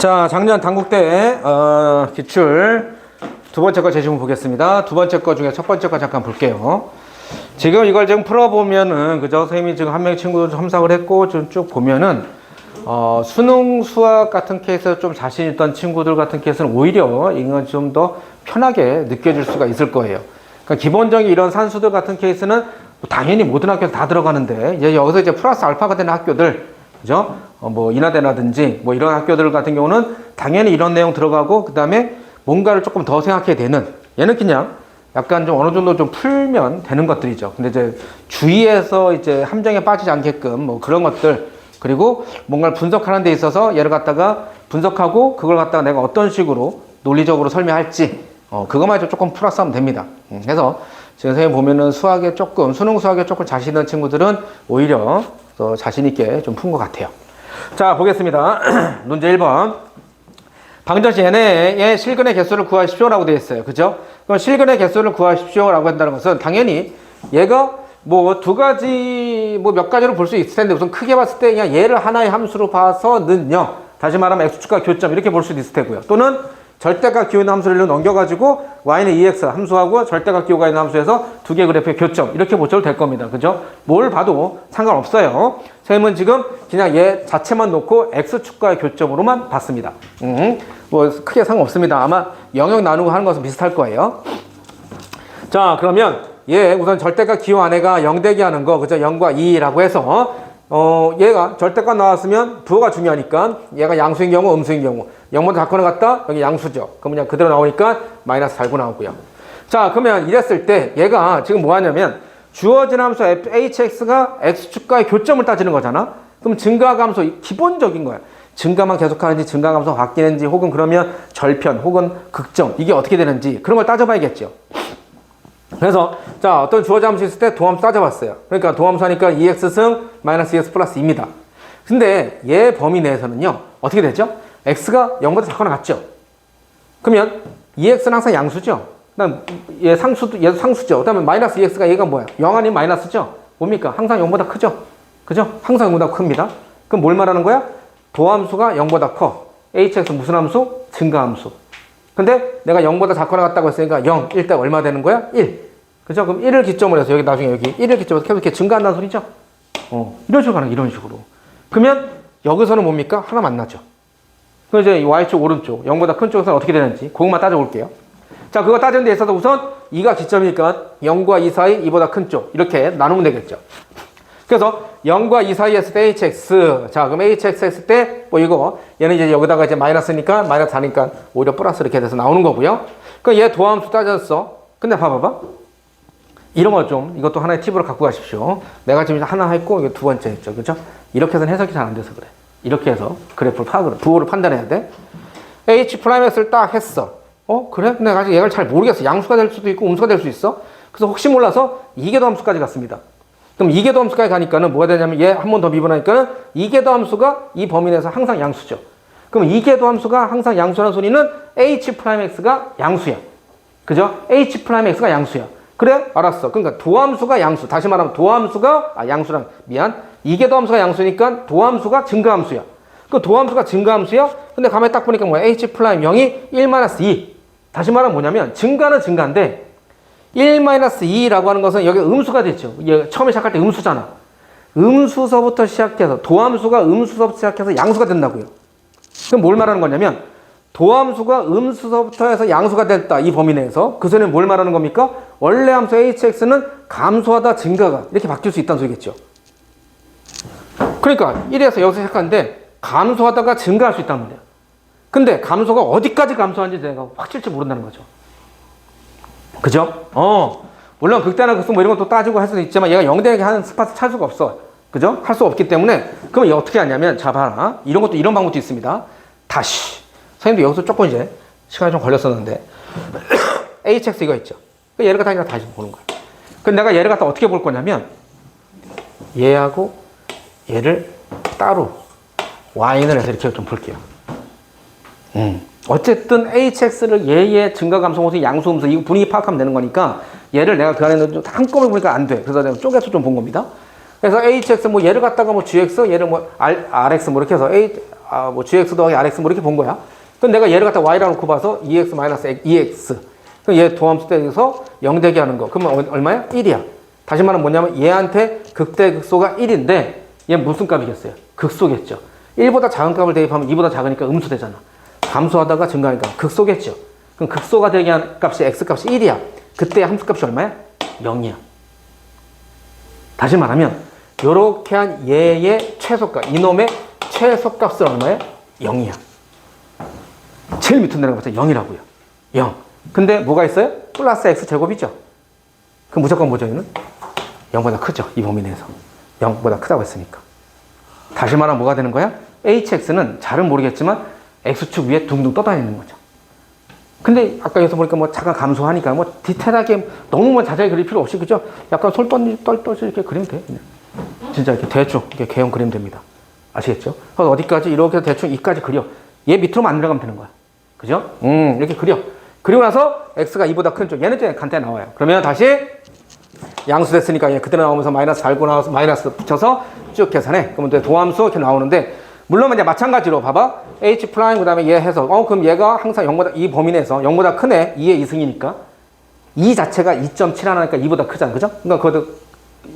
자, 작년 단국대 기출 두 번째 거 제시문 보겠습니다. 두 번째 거 중에 첫 번째 거 잠깐 볼게요. 지금 이걸 지금 풀어보면은 그죠? 선생님이 지금 한 명의 친구도 첨삭을 했고 좀 쭉 보면은 수능 수학 같은 케이스에 좀 자신 있던 친구들 같은 케이스는 오히려 이건 좀 더 편하게 느껴질 수가 있을 거예요. 그러니까 기본적인 이런 산수들 같은 케이스는 당연히 모든 학교에서 다 들어가는데 이제 여기서 이제 플러스 알파가 되는 학교들, 그죠? 뭐 인하대라든지 뭐 이런 학교들 같은 경우는 당연히 이런 내용 들어가고 그 다음에 뭔가를 조금 더 생각해야 되는, 얘는 그냥 약간 좀 어느 정도 좀 풀면 되는 것들이죠. 근데 이제 주의해서 이제 함정에 빠지지 않게끔 뭐 그런 것들, 그리고 뭔가를 분석하는 데 있어서 얘를 갖다가 분석하고 그걸 갖다가 내가 어떤 식으로 논리적으로 설명할지 그것만 조금 풀어서 하면 됩니다. 그래서 지금 선생님 보면은 수학에 조금, 수능 수학에 조금 자신 있는 친구들은 오히려 더 자신 있게 좀 푼 것 같아요. 자, 보겠습니다. 문제 1번. 방정식 n의 실근의 개수를 구하십시오라고 되어 있어요. 그죠? 그럼 실근의 개수를 구하십시오라고 한다는 것은 당연히 얘가 뭐 두 가지, 뭐 몇 가지로 볼 수 있을 텐데 우선 크게 봤을 때 그냥 얘를 하나의 함수로 봐서는요. 다시 말하면 x축과 교점 이렇게 볼 수도 있을 테고요. 또는 절대값 기호 있는 함수를 넘겨가지고 y는 2x 함수하고 절대값 기호가 있는 함수에서 두 개의 그래프의 교점 이렇게 보셔도 될 겁니다. 그죠? 뭘 봐도 상관없어요. 선생님은 지금 그냥 얘 자체만 놓고 x축과의 교점으로만 봤습니다. 뭐 크게 상관없습니다. 아마 영역 나누고 하는 것은 비슷할 거예요. 자, 그러면 얘 우선 절대값 기호 안에가 0 대기 하는 거, 그죠? 0과 2라고 해서 얘가 절대값 나왔으면 부호가 중요하니까 얘가 양수인 경우, 음수인 경우 0보다 작거나 같다? 여기 양수죠. 그럼 그냥 그대로 나오니까 마이너스 달고 나오고요. 자, 그러면 이랬을 때 얘가 지금 뭐 하냐면 주어진 함수 hx가 x축과의 교점을 따지는 거잖아. 그럼 증가함수 기본적인 거야. 증가만 계속하는지 증가함수가 바뀌는지 혹은 그러면 절편 혹은 극점 이게 어떻게 되는지 그런 걸 따져봐야겠죠. 그래서 자, 어떤 주어진 함수 있을 때 도함수 따져봤어요. 그러니까 도함수 하니까 2x승 마이너스 2x 플러스 2입니다. 근데 얘 범위 내에서는요 어떻게 되죠? x가 0보다 작거나 같죠? 그러면 2x는 항상 양수죠? 그다음 얘 얘도 상수죠? 그 다음에 마이너스 2x가 얘가 뭐야? 0 아니면 마이너스죠? 뭡니까? 항상 0보다 크죠? 그죠? 항상 0보다 큽니다. 그럼 뭘 말하는 거야? 도함수가 0보다 커. hx 무슨 함수? 증가함수. 근데 내가 0보다 작거나 같다고 했으니까 0, 1 대 얼마 되는 거야? 1. 그죠? 그럼 1을 기점으로 해서 여기 나중에 여기 1을 기점으로 계속 이렇게 증가한다는 소리죠? 이런 식으로 가는 거야, 이런 식으로. 그러면 여기서는 뭡니까? 하나 만나죠. 그럼 이제 y축 오른쪽, 0보다 큰 쪽에서는 어떻게 되는지 그것만 따져볼게요. 자, 그거 따지는 데 있어서 우선 2가 기점이니까 0과 2 사이 2보다 큰 쪽 이렇게 나누면 되겠죠. 그래서 0과 2 사이에 했을 때 hx. 자, 그럼 hx 했을 때 뭐 이거 얘는 이제 여기다가 이제 마이너스니까 마이너스 4니까 오히려 플러스 이렇게 돼서 나오는 거고요. 그럼 얘 도함수 따졌어. 근데 봐봐봐. 이런 거 좀 이것도 하나의 팁으로 갖고 가십시오. 내가 지금 하나 했고 이거 두 번째 했죠. 그죠? 이렇게 해서는 해석이 잘 안 돼서 그래. 이렇게 해서 그래프를 파악을, 부호를 판단해야 돼. H'X를 딱 했어. 그래? 근데 아직 얘를 잘 모르겠어. 양수가 될 수도 있고 음수가 될 수 있어. 그래서 혹시 몰라서 이계도 함수까지 갔습니다. 그럼 이계도 함수까지 가니까는 뭐가 되냐면 얘 한 번 더 미분하니까는 이계도 함수가 이 범위 내에서 항상 양수죠. 그럼 이계도 함수가 항상 양수라는 소리는 H'X가 양수야. 그죠? H'X가 양수야. 그래? 알았어. 그러니까 도함수가 양수. 다시 말하면 도함수가, 양수랑, 미안. 이계도 함수가 양수니까 도함수가 증가함수야. 그 도함수가 증가함수야? 근데 가만히 딱 보니까 뭐야? H'0이 1-2. 다시 말하면 뭐냐면 증가는 증가인데 1-2라고 하는 것은 여기 음수가 됐죠. 처음에 시작할 때 음수잖아. 음수서부터 시작해서 도함수가 음수서부터 시작해서 양수가 된다고요. 그럼 뭘 말하는 거냐면 도함수가 음수서부터 해서 양수가 됐다. 이 범위 내에서. 그 소리는 뭘 말하는 겁니까? 원래 함수 hx는 감소하다 증가가 이렇게 바뀔 수 있다는 소리겠죠. 그러니까 1에서 여기서 시작하는데 감소하다가 증가할 수 있단 말이야. 근데 감소가 어디까지 감소하는지 내가 확실히 모른다는 거죠. 그죠? 물론 극단화 극소 뭐 이런 것도 따지고 할 수도 있지만 얘가 0대에게 하는 스팟을 찾을 수가 없어. 그죠? 할 수 없기 때문에 그럼 얘 어떻게 하냐면 자 봐라. 이런 것도 이런 방법도 있습니다. 다시 선생님도 여기서 조금 이제 시간이 좀 걸렸었는데 hx 이거 있죠. 얘를 갖다 그냥 다시 보는 거야. 근데 내가 얘를 갖다 어떻게 볼 거냐면 얘하고 얘를 따로 y는 해서 이렇게 좀 볼게요. 어쨌든 hx를 얘의 증가감소, 양수음수 이거 분위기 파악하면 되는 거니까 얘를 내가 그 안에 한꺼번에 보니까 안 돼. 그래서 내가 쪼개서 좀 본 겁니다. 그래서 hx 뭐 얘를 갖다가 뭐 gx 얘를 뭐 rx 뭐 이렇게 해서 뭐 gx 더하기 rx 뭐 이렇게 본 거야. 그럼 내가 얘를 갖다 y라고 놓고 봐서 2x 마이너스 2x. 그럼 얘 도함수 떼서 0 되게 하는 거. 그러면 얼마야? 1이야. 다시 말하면 뭐냐면 얘한테 극대극소가 1인데 얘 무슨 값이겠어요? 극소겠죠. 1보다 작은 값을 대입하면 2보다 작으니까 음수 되잖아. 감소하다가 증가하니까 극소겠죠. 그럼 극소가 되게 한 값이 x값이 1이야. 그때 함수값이 얼마야? 0이야. 다시 말하면 요렇게 한 얘의 최소값, 이놈의 최소값은 얼마야? 0이야. 제일 밑으로 내려가서 0이라고요. 0. 근데 뭐가 있어요? 플러스 x제곱이죠. 그럼 무조건 뭐죠? 얘는? 0보다 크죠. 이 범위 내에서. 0보다 크다고 했으니까. 다시 말하면 뭐가 되는 거야? hx는 잘은 모르겠지만 x축 위에 둥둥 떠다니는 거죠. 근데 아까 여기서 보니까 뭐 잠깐 감소하니까 뭐 디테일하게 너무 뭐 자세히 그릴 필요 없이 그죠? 약간 솔 떨떠서 이렇게 그리면 돼. 그냥. 진짜 이렇게 대충 이렇게 개형 그리면 됩니다. 아시겠죠? 그래서 어디까지 이렇게 대충 이까지 그려. 얘 밑으로만 안 내려가면 되는 거야. 그죠? 이렇게 그려. 그리고 나서 x가 2보다 큰 쪽. 얘는 이제 간단히 나와요. 그러면 다시 양수 됐으니까 얘 그대로 나오면서 마이너스 달고 나와서 마이너스 붙여서 쭉 계산해. 그러면 이제 도함수 이렇게 나오는데 물론 이제 마찬가지로 봐봐. h 프라임 그다음에 얘 해서 그럼 얘가 항상 0보다 이 범위 내에서 0보다 크네. 2의 2승이니까 2 자체가 2.7 하나니까 2보다 크잖아. 그죠? 그러니까 그것도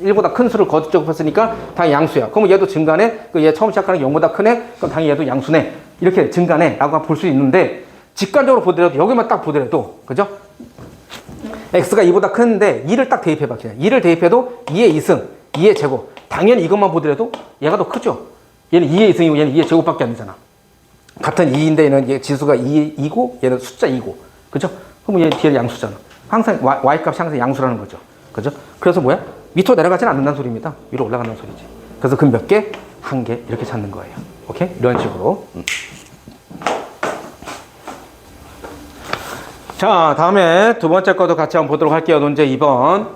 1보다 큰 수를 거듭 했으니까 당연히 양수야. 그럼 얘도 증가네. 얘 처음 시작하는 게 0보다 크네. 그럼 당연히 얘도 양수네. 이렇게 증가네. 라고 볼 수 있는데 직관적으로 보더라도 여기만 딱 보더라도 그죠? x가 2보다 큰데 2를 딱 대입해봐. 그냥 2를 대입해도 2의 2승, 2의 제곱. 당연히 이것만 보더라도 얘가 더 크죠? 얘는 2의 2승이고 얘는 2의 제곱밖에 안 되잖아. 같은 2인데 얘는 얘 지수가 2이고 얘는 숫자 2고. 그죠? 그럼 얘 뒤에 양수잖아. 항상 y값이 항상 양수라는 거죠. 그죠? 그래서 뭐야? 밑으로 내려가지는 않는다는 소리입니다. 위로 올라간다는 소리지. 그래서 그 몇 개? 한 개. 이렇게 찾는 거예요. 오케이? 이런 식으로. 자, 다음에 두 번째 것도 같이 한번 보도록 할게요. 논제 2번.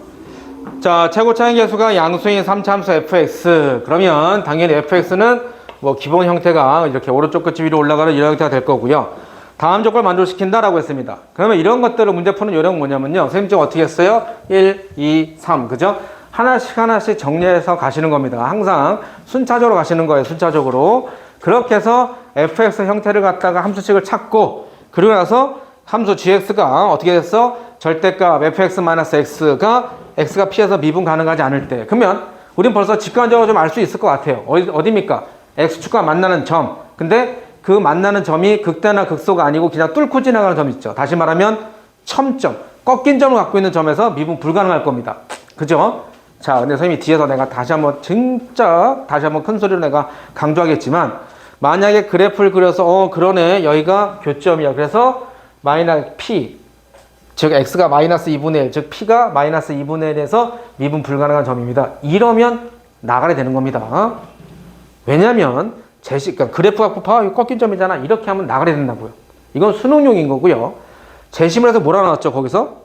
자, 최고차의 계수가 양수인 3차함수 fx. 그러면 당연히 fx는 뭐 기본 형태가 이렇게 오른쪽 끝이 위로 올라가는 이런 형태가 될 거고요. 다음 조건을 만족시킨다라고 했습니다. 그러면 이런 것들을 문제 푸는 요령은 뭐냐면요. 선생님 좀 어떻게 했어요? 1, 2, 3. 그죠? 하나씩 정리해서 가시는 겁니다. 항상 순차적으로 가시는 거예요. 순차적으로. 그렇게 해서 fx 형태를 갖다가 함수식을 찾고 그리고 나서 함수 gx가 어떻게 됐어? 절대값 fx-x가 x가 p에서 미분 가능하지 않을 때. 그러면 우린 벌써 직관적으로 좀 알 수 있을 것 같아요. 어디입니까? x축과 만나는 점. 근데 그 만나는 점이 극대나 극소가 아니고 그냥 뚫고 지나가는 점 있죠. 다시 말하면 첨점, 꺾인 점을 갖고 있는 점에서 미분 불가능할 겁니다. 그죠? 자, 근데 선생님이 뒤에서 내가 다시 한번 큰 소리로 내가 강조하겠지만 만약에 그래프를 그려서 그러네. 여기가 교점이야. 그래서 마이너스 p 즉 x가 마이너스 2분의 1 즉 p가 마이너스 2분의 1에서 미분 불가능한 점입니다. 이러면 나가야 되는 겁니다. 왜냐면 그러니까 그래프 갖고 봐 이거 꺾인 점이잖아. 이렇게 하면 나가야 된다고요. 이건 수능용인 거고요. 재심을 해서 뭐라 나왔죠? 거기서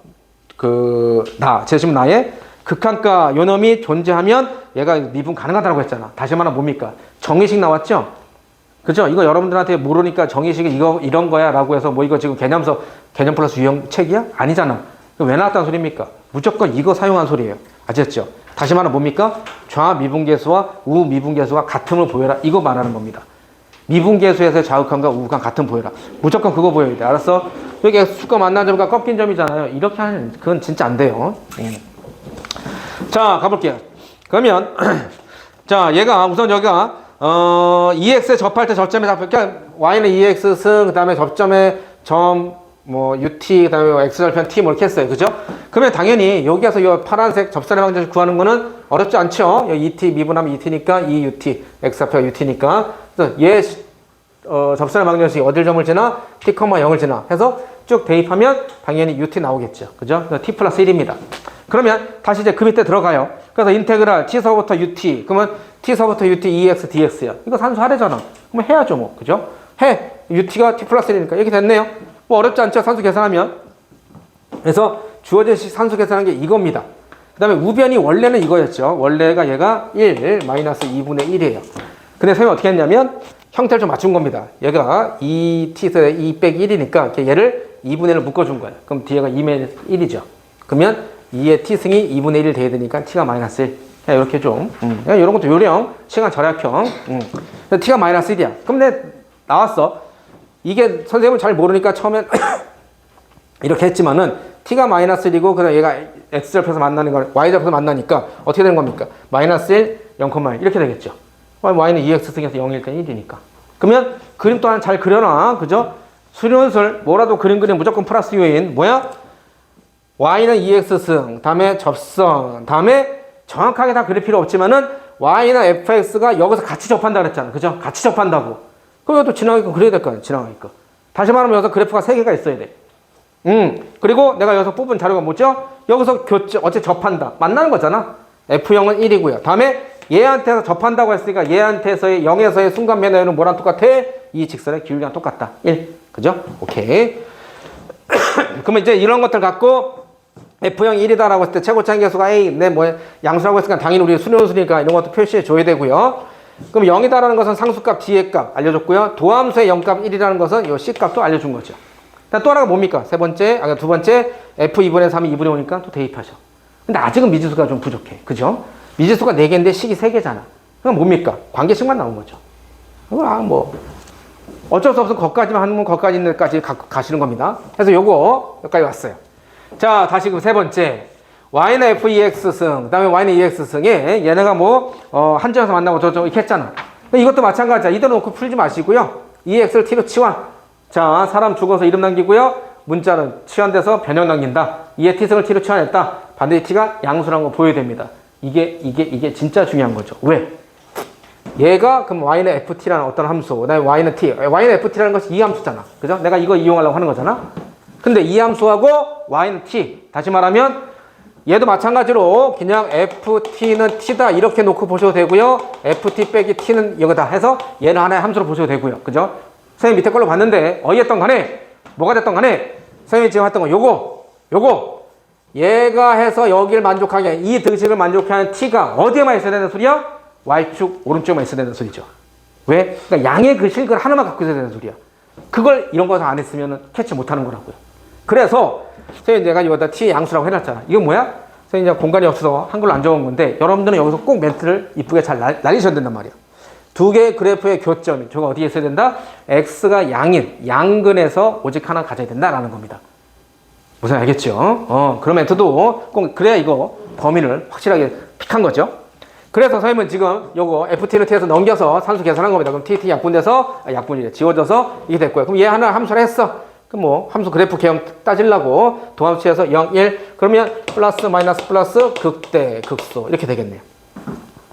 재심 나의 극한가 요놈이 존재하면 얘가 미분 가능하다고 했잖아. 다시 말하면 뭡니까? 정의식 나왔죠? 그죠? 이거 여러분들한테 모르니까 정의식이 이런 거야 라고 해서 뭐 이거 지금 개념 플러스 유형 책이야? 아니잖아. 왜 나왔다는 소리입니까? 무조건 이거 사용한 소리예요. 아셨죠? 다시 말하면 뭡니까? 좌미분계수와 우미분계수가 같음을 보여라. 이거 말하는 겁니다. 미분계수에서의 좌극한과 우극한 같음 보여라. 무조건 그거 보여야 돼. 알았어? 여기 수가 만난 점과 꺾인 점이잖아요. 이렇게 하면 그건 진짜 안 돼요. 자, 가볼게요. 그러면 자, 얘가 우선 여기가 2x에 접할 때 접점에 그러니까 y는 2x 승 그다음에 접점에 ut 그다음에 x절편 t 뭐 이렇게 했어요. 그죠? 그러면 당연히 여기에서 이 파란색 접선의 방정식 구하는 거는 어렵지 않죠? 여기 et 미분하면 et니까 2ut x좌표가 ut니까 그래서 얘 접선의 방정식이 어딜 점을 지나? t, 0을 지나 해서 쭉 대입하면 당연히 ut 나오겠죠. 그죠? t 플러스 1입니다. 그러면 다시 이제 그 밑에 들어가요. 그래서 인테그랄 t서부터 ut 그러면 t서부터 ut 2x dx야. 이거 산수하래잖아. 그럼 해야죠 뭐. 그죠? 해. ut가 t 플러스 1이니까 이렇게 됐네요. 뭐 어렵지 않죠? 산수 계산하면. 그래서 주어진 산수 계산한 게 이겁니다. 그 다음에 우변이 원래는 이거였죠. 원래가 얘가 1 마이너스 2분의 1이에요. 근데 선생님이 어떻게 했냐면 형태를 좀 맞춘 겁니다. 얘가 2t에서 2 빼기 1이니까 얘를 2분의 1을 묶어준 거예요. 그럼 뒤에가 2분의 1이죠. 그러면 2의 t승이 2분의 1을 대야 되니까 t가 마이너스 1. 이렇게 좀. 이런 것도 요령, 시간 절약형. t가 마이너스 1이야. 그럼 나왔어. 이게 선생님은 잘 모르니까 처음엔 이렇게 했지만은 t가 마이너스 1이고 그다음 얘가 x절편에서 만나는 거 y절편에서 만나니까 어떻게 되는 겁니까? 마이너스 1, 0,1 이렇게 되겠죠. y는 2x 승에서 0일 때 1이니까. 그러면 그림 또한 잘 그려놔. 그죠? 수련술 뭐라도 그림 그리면 무조건 플러스 요인 뭐야? y는 2x 승, 다음에 접선, 다음에 정확하게 다 그릴 필요 없지만은 y는 fx가 여기서 같이 접한다 그랬잖아. 그죠? 같이 접한다고. 그럼 또 지나가니까 그려야 될 거 아니야. 지나가니까. 다시 말하면 여기서 그래프가 3개가 있어야 돼. 그리고 내가 여기서 뽑은 자료가 뭐죠? 여기서 어째 접한다. 만나는 거잖아. F0은 1이고요. 다음에 얘한테서 접한다고 했으니까 얘한테서의 0에서의 순간 면허는 뭐랑 똑같아? 이 직선의 기울기랑 똑같다. 1. 그죠? 오케이. 그러면 이제 이런 것들 갖고 F0 1이다라고 했을 때 최고차항 계수가 A, 양수라고 했으니까 당연히 우리 수능수니까 이런 것도 표시해 줘야 되고요. 그럼 0이다라는 것은 상수값 D의 값 알려줬고요. 도함수의 0값 1이라는 것은 이 C값도 알려준 거죠. 또 하나가 뭡니까? 두 번째 F2분의 3이 2분의 5니까 또 대입하죠. 근데 아직은 미지수가 좀 부족해. 그죠? 미지수가 4개인데 식이 3개잖아. 그럼 뭡니까? 관계식만 나온 거죠. 어쩔 수 없어. 거기까지만 하면 거기까지 있는 데까지 가시는 겁니다. 그래서 요거 여기까지 왔어요. 자, 다시 그 세 번째. y는 f2x승, 그 다음에 y는 2x승에 얘네가 한 점에서 만나고 저쪽 이렇게 했잖아. 이것도 마찬가지야. 이대로 놓고 풀지 마시고요. 2x를 t로 치환. 자, 사람 죽어서 이름 남기고요. 문자는 치환돼서 변형 남긴다. 2의 t승을 t로 치환했다. 반드시 t가 양수라는 거 보여야 됩니다. 이게 진짜 중요한 거죠. 왜? 얘가 그럼 y는 ft라는 어떤 함수, 그다음에 y는 t. y는 ft라는 것이 이 함수잖아. 그죠? 내가 이거 이용하려고 하는 거잖아. 근데 이 함수하고 y는 t. 다시 말하면 얘도 마찬가지로 그냥 ft는 t다 이렇게 놓고 보셔도 되고요. ft 빼기 t는 이거다 해서 얘는 하나의 함수로 보셔도 되고요. 그죠? 선생님 밑에 걸로 봤는데 어이했던 간에 뭐가 됐던 간에 선생님이 지금 했던 거 요거 얘가 해서 여기를 만족하게 이 등식을 만족하게 하는 t가 어디에만 있어야 되는 소리야? y축 오른쪽에만 있어야 되는 소리죠. 왜? 그러니까 양의 그 실근 하나만 갖고 있어야 되는 소리야. 그걸 이런 것을 안 했으면 캐치 못하는 거라고요. 그래서 선생님 내가 여기다 t의 양수라고 해놨잖아. 이건 뭐야? 선생님 공간이 없어서 한글로 안 적은 건데 여러분들은 여기서 꼭 멘트를 이쁘게 잘 날리셔야 된단 말이야. 두 개의 그래프의 교점이 저거 어디에 있어야 된다? x가 양인 양근에서 오직 하나 가져야 된다라는 겁니다. 무슨 알겠죠? 그런 멘트도 꼭 그래야 이거 범위를 확실하게 픽한 거죠. 그래서 선생님은 지금 요거 ft는 t에서 넘겨서 산수 계산한 겁니다. 그럼 t 약분돼서 약분이래 지워져서 이게 됐고요. 그럼 얘 하나 함수를 했어. 그럼 함수 그래프 개형 따지려고 도함수에서 0, 1 그러면 플러스 마이너스 플러스 극대 극소 이렇게 되겠네요.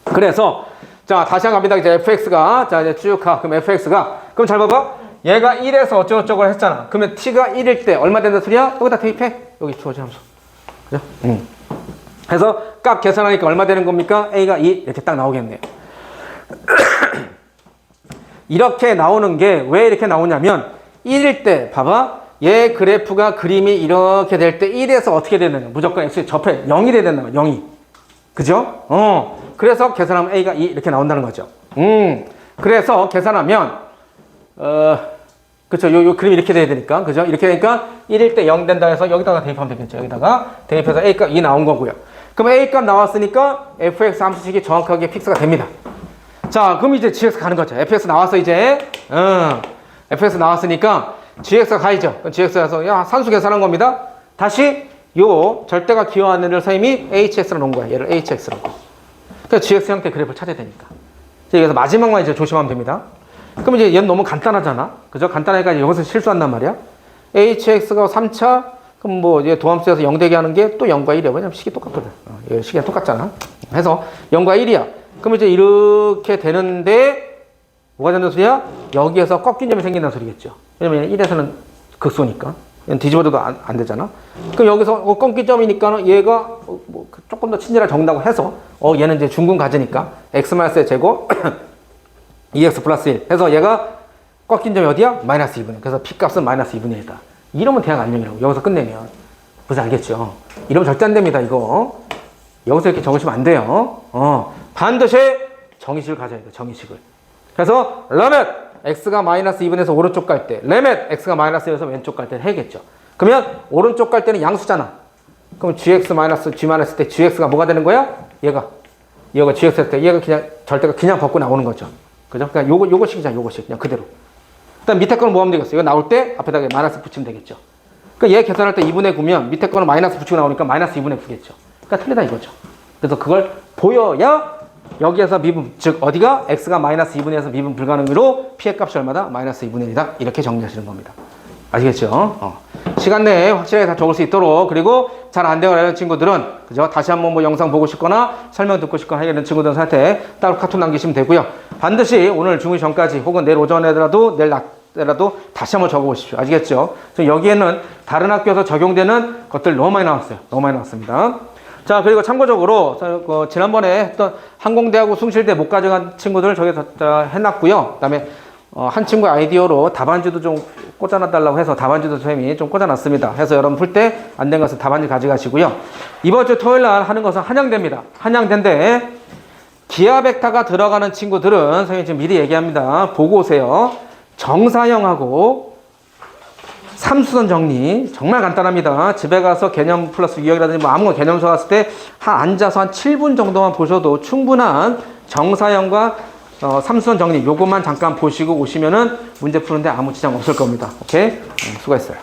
그래서 자 다시 한번 갑니다. 이제 fx가 자 이제 쭉 가. 그럼 fx가 그럼 잘 봐봐. 얘가 1에서 어쩌고저쩌고 했잖아. 그러면 t가 1일 때 얼마 된다 소리야? 여기다 대입해. 여기 주어진 함수. 그죠? 그래서 값 계산하니까 얼마 되는 겁니까? a가 2 이렇게 딱 나오겠네요. 이렇게 나오는 게 왜 이렇게 나오냐면 1일 때 봐봐. 얘 그래프가 그림이 이렇게 될 때 1에서 어떻게 되느냐. 무조건 x에 접해. 0이 돼야 된다. 0이. 그죠? 그래서 계산하면 a가 2 이렇게 나온다는 거죠. 그래서 계산하면 그쵸. 요 그림이 이렇게 돼야 되니까. 그죠? 이렇게 되니까 1일 때 0 된다 해서 여기다가 대입하면 되겠죠. 여기다가 대입해서 a값 2 나온 거고요. 그럼 a값 나왔으니까 fx 함수식이 정확하게 픽스가 됩니다. 자, 그럼 이제 gx 가는 거죠. fx 나왔어 이제. fx 나왔으니까 gx가 가야죠. gx에서 야 산수 계산한 겁니다. 다시 요 절대가 기여하는 를 선생님이 hx로 놓은 거야. 얘를 hx라고. 그러니까 gx 형태 그래프를 찾아야 되니까. 여기서 마지막만 이제 조심하면 됩니다. 그럼 이제 얘는 너무 간단하잖아. 그죠? 간단하니까 여기서 실수한단 말이야. hx가 3차 그럼 얘 도함수에서 0 되게 하는 게 또 0과 1이야. 왜냐면 식이 똑같거든. 얘 식이 똑같잖아. 해서 0과 1이야. 그럼 이제 이렇게 되는데 뭐가 된다는 소리야? 여기에서 꺾인 점이 생긴다는 소리겠죠. 왜냐면 1에서는 극소니까. 얘는 뒤집어도 안 되잖아. 그럼 여기서 꺾인 점이니까 얘가 조금 더 친절하게 적는다고 해서 얘는 이제 중근 가지니까 x-의 제곱 2x 플러스 1 해서 얘가 꺾인 점이 어디야? 마이너스 2분의 1. 그래서 p값은 마이너스 2분의 1이다. 이러면 대학 안녕이라고. 여기서 끝내면. 무슨 알겠죠? 이러면 절대 안 됩니다. 이거. 여기서 이렇게 적으시면 안 돼요. 반드시 정의식을 가져야 돼요. 정의식을. 그래서 레멧 x가 마이너스 2분에서 오른쪽 갈 때 레멧 x가 마이너스 1에서 왼쪽 갈 때 해야겠죠. 그러면 오른쪽 갈 때는 양수잖아. 그럼 gx 마이너스 g 마이너스 때 gx가 뭐가 되는 거야? 얘가 gx 할 때 얘가 그냥 절대가 그냥 벗고 나오는 거죠. 그죠? 그러니까 요거식이잖아. 요거식 그냥 그대로. 그다음 밑에 거는 뭐 하면 되겠어요? 이거 나올 때 앞에다가 마이너스 붙이면 되겠죠. 그러니까 얘 계산할 때 2분의 9면 밑에 거는 마이너스 붙이고 나오니까 마이너스 2분의 9겠죠. 그러니까 틀리다 이거죠. 그래서 그걸 보여야 여기에서 미분, 즉 어디가 x가 마이너스 2분의 1에서 미분 불가능으로 p의 값이 얼마다? 마이너스 2분의 1이다. 이렇게 정리하시는 겁니다. 아시겠죠? 시간 내에 확실하게 다 적을 수 있도록, 그리고 잘 안 되는 친구들은 그죠? 다시 한번 뭐 영상 보고 싶거나 설명 듣고 싶거나 하는 친구들은 한테 따로 카톡 남기시면 되고요. 반드시 오늘 중위 전까지 혹은 내일 오전에라도 내일 낮에라도 다시 한번 적어보십시오. 아시겠죠? 여기에는 다른 학교에서 적용되는 것들 너무 많이 나왔어요. 너무 많이 나왔습니다. 자, 그리고 참고적으로 지난번에 했던 항공대하고 숭실대 못 가져간 친구들 저기 해놨고요. 그다음에 한 친구의 아이디어로 답안지도 좀 꽂아놔달라고 해서 답안지도 선생님이 좀 꽂아놨습니다. 해서 여러분 풀 때 안 된 것은 답안지 가져가시고요. 이번 주 토요일 날 하는 것은 한양대입니다. 한양대인데 기하 벡터가 들어가는 친구들은 선생님이 지금 미리 얘기합니다. 보고 오세요. 정사형하고 삼수선 정리 정말 간단합니다. 집에 가서 개념 플러스 유형이라든지 뭐 아무거나 개념서 갔을 때 앉아서 한 7분 정도만 보셔도 충분한 정사형과 삼수선 정리 요것만 잠깐 보시고 오시면은 문제 푸는데 아무 지장 없을 겁니다. 오케이? 수고했어요.